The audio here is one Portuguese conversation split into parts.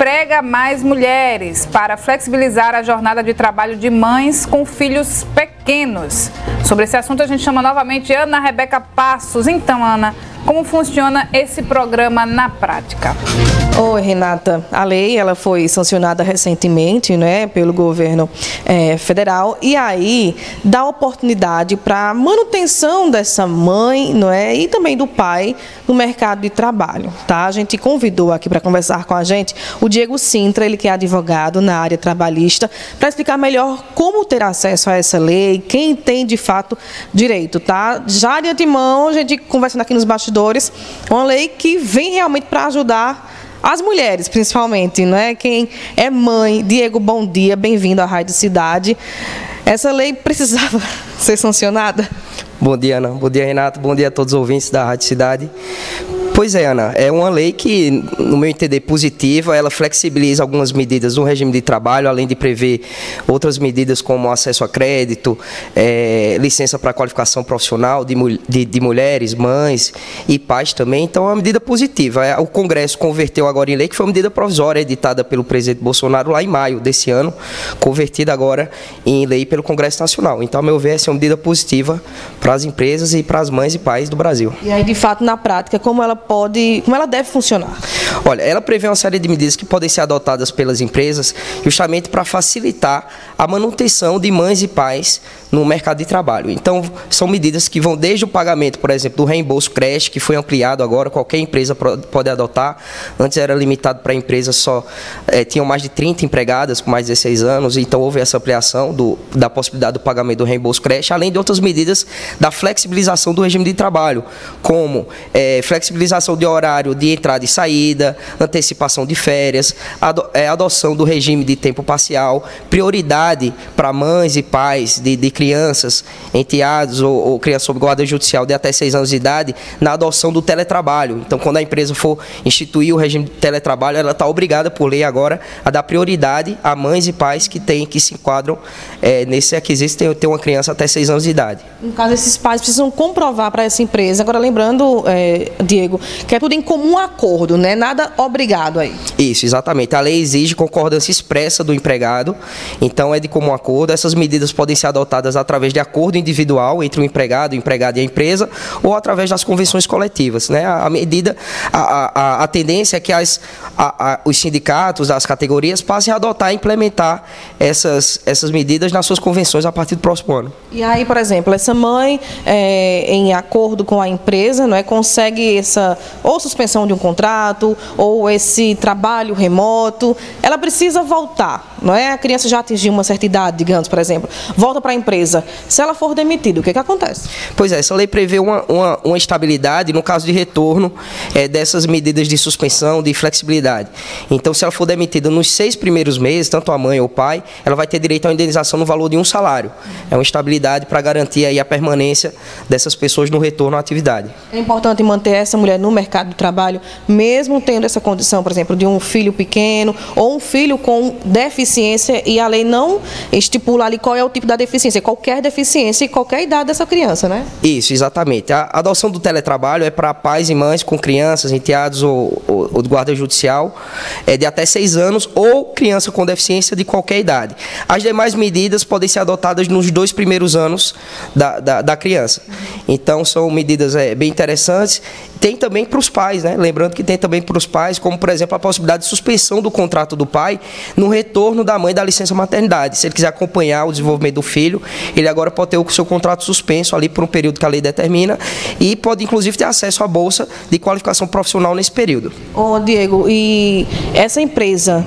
emprega mais mulheres para flexibilizar a jornada de trabalho de mães com filhos pequenos. Sobre esse assunto a gente chama novamente Ana Rebeca Passos. Então, Ana, como funciona esse programa na prática? Oi, Renata. A lei ela foi sancionada recentemente, né, pelo governo federal, e aí dá oportunidade para manutenção dessa mãe, não é, e também do pai no mercado de trabalho, tá? A gente convidou aqui para conversar com a gente o Diego Sintra, ele que é advogado na área trabalhista, para explicar melhor como ter acesso a essa lei, quem tem de fato direito, tá? Já de antemão, a gente conversando aqui nos bastidores, uma lei que vem realmente para ajudar as mulheres, principalmente, né? Quem é mãe. Diego, bom dia, bem-vindo à Rádio Cidade. Essa lei precisava ser sancionada? Bom dia, Ana. Bom dia, Renato. Bom dia a todos os ouvintes da Rádio Cidade. Pois é, Ana, é uma lei que, no meu entender, positiva. Ela flexibiliza algumas medidas do regime de trabalho, além de prever outras medidas como acesso a crédito, licença para qualificação profissional de mulheres, mães e pais também. Então, é uma medida positiva. O Congresso converteu agora em lei, que foi uma medida provisória editada pelo presidente Bolsonaro lá em maio desse ano, convertida agora em lei pelo Congresso Nacional. Então, a meu ver, essa é uma medida positiva para as empresas e para as mães e pais do Brasil. E aí, de fato, na prática, como ela deve funcionar? Olha, ela prevê uma série de medidas que podem ser adotadas pelas empresas justamente para facilitar a manutenção de mães e pais no mercado de trabalho. Então, são medidas que vão desde o pagamento, por exemplo, do reembolso creche, que foi ampliado agora, qualquer empresa pode adotar. Antes era limitado para empresas só, tinham mais de 30 empregadas com mais de 16 anos, então houve essa ampliação da possibilidade do pagamento do reembolso creche, além de outras medidas da flexibilização do regime de trabalho, como flexibilização de horário de entrada e saída, antecipação de férias, adoção do regime de tempo parcial, prioridade para mães e pais de crianças enteados ou crianças sob guarda judicial de até 6 anos de idade na adoção do teletrabalho. Então, quando a empresa for instituir o regime de teletrabalho, ela está obrigada por lei agora a dar prioridade a mães e pais que se enquadram nesse requisito de ter uma criança até 6 anos de idade. No caso, esses pais precisam comprovar para essa empresa. Agora, lembrando, Diego, que é tudo em comum acordo, né? Nada obrigado aí. Isso, exatamente. A lei exige concordância expressa do empregado, então é de comum acordo. Essas medidas podem ser adotadas através de acordo individual entre o empregado e a empresa, ou através das convenções coletivas, né? A tendência é que os sindicatos, as categorias, passem a adotar e implementar essas medidas nas suas convenções a partir do próximo ano. E aí, por exemplo, essa mãe, em acordo com a empresa, não é, consegue essa ou suspensão de um contrato, ou esse trabalho remoto, ela precisa voltar, não é? A criança já atingiu uma certa idade, digamos, por exemplo, volta para a empresa. Se ela for demitida, o que acontece? Pois é, essa lei prevê uma estabilidade no caso de retorno dessas medidas de suspensão, de flexibilidade. Então, se ela for demitida nos 6 primeiros meses, tanto a mãe ou o pai, ela vai ter direito à indenização no valor de um salário. É uma estabilidade para garantir aí a permanência dessas pessoas no retorno à atividade. É importante manter essa mulher no mercado de trabalho, mesmo tendo essa condição, por exemplo, de um filho pequeno ou um filho com deficiência, e a lei não estipula ali qual é o tipo da deficiência, qualquer deficiência e qualquer idade dessa criança, né? Isso, exatamente. A adoção do teletrabalho é para pais e mães com crianças, enteados ou de guarda judicial de até 6 anos ou criança com deficiência de qualquer idade. As demais medidas podem ser adotadas nos 2 primeiros anos da criança. Então, são medidas bem interessantes. Tem também para os pais, né? Lembrando que tem também para os pais, como, por exemplo, a possibilidade de suspensão do contrato do pai no retorno da mãe da licença maternidade. Se ele quiser acompanhar o desenvolvimento do filho, ele agora pode ter o seu contrato suspenso ali por um período que a lei determina e pode, inclusive, ter acesso à bolsa de qualificação profissional nesse período. Ô, Diego, e essa empresa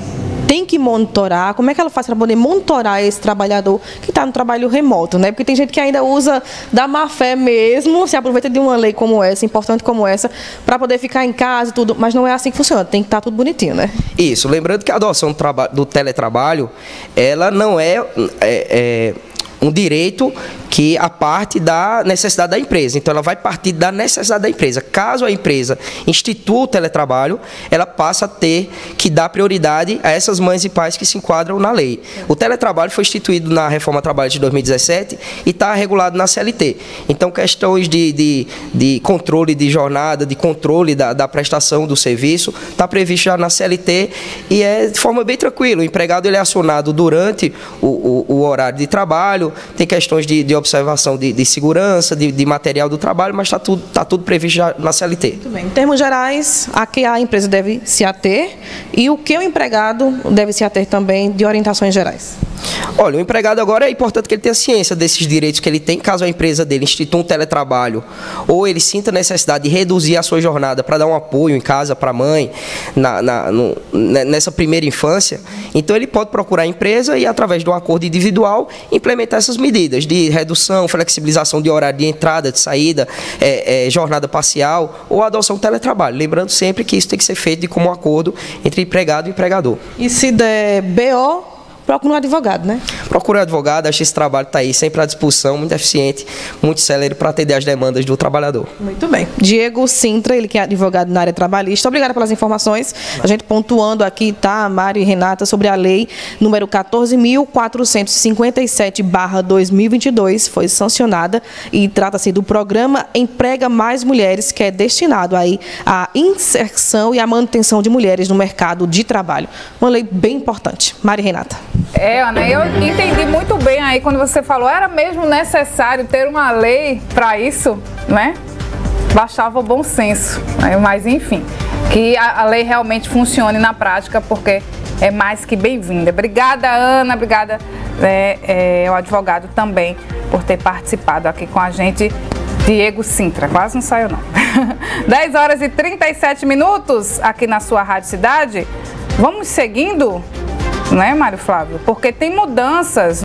tem que monitorar, como é que ela faz para poder monitorar esse trabalhador que está no trabalho remoto, né? Porque tem gente que ainda usa da má fé mesmo, se aproveita de uma lei como essa, importante como essa, para poder ficar em casa e tudo, mas não é assim que funciona, tem que estar tudo bonitinho, né? Isso, lembrando que a adoção do teletrabalho, ela não é um direito que a parte da necessidade da empresa. Então, ela vai partir da necessidade da empresa. Caso a empresa institua o teletrabalho, ela passa a ter que dar prioridade a essas mães e pais que se enquadram na lei. O teletrabalho foi instituído na Reforma Trabalho de 2017 e está regulado na CLT. Então, questões de controle de jornada, de controle da prestação do serviço, está previsto já na CLT e é de forma bem tranquila. O empregado ele é acionado durante o horário de trabalho, tem questões de observação de segurança, de material do trabalho, mas está tudo previsto já na CLT. Muito bem. Em termos gerais, a que a empresa deve se ater e o que o empregado deve se ater também de orientações gerais? Olha, o empregado agora é importante que ele tenha ciência desses direitos que ele tem, caso a empresa dele institua um teletrabalho ou ele sinta necessidade de reduzir a sua jornada para dar um apoio em casa para a mãe nessa primeira infância. Então, ele pode procurar a empresa e, através de um acordo individual, implementar essas medidas de redução, flexibilização de horário de entrada, de saída, jornada parcial ou adoção do teletrabalho. Lembrando sempre que isso tem que ser feito de comum acordo entre empregado e empregador. E se der BO, procura um advogado, né? Procure um advogado, acho que esse trabalho está aí sempre à disposição, muito eficiente, muito célere para atender as demandas do trabalhador. Muito bem. Diego Sintra, ele que é advogado na área trabalhista. Obrigada pelas informações. A gente pontuando aqui, tá, Mário e Renata, sobre a lei número 14.457/2022, foi sancionada e trata-se do programa Emprega Mais Mulheres, que é destinado aí à inserção e à manutenção de mulheres no mercado de trabalho. Uma lei bem importante. Mário e Renata. Ana, eu entendi muito bem aí quando você falou, era mesmo necessário ter uma lei para isso, né? Bastava o bom senso, né? Mas enfim, que a lei realmente funcione na prática, porque é mais que bem-vinda. Obrigada, Ana, obrigada ao advogado também por ter participado aqui com a gente, Diego Sintra, quase não saiu não. 10h37 aqui na sua Rádio Cidade. Vamos seguindo, não é, Mário Flávio? Porque tem mudanças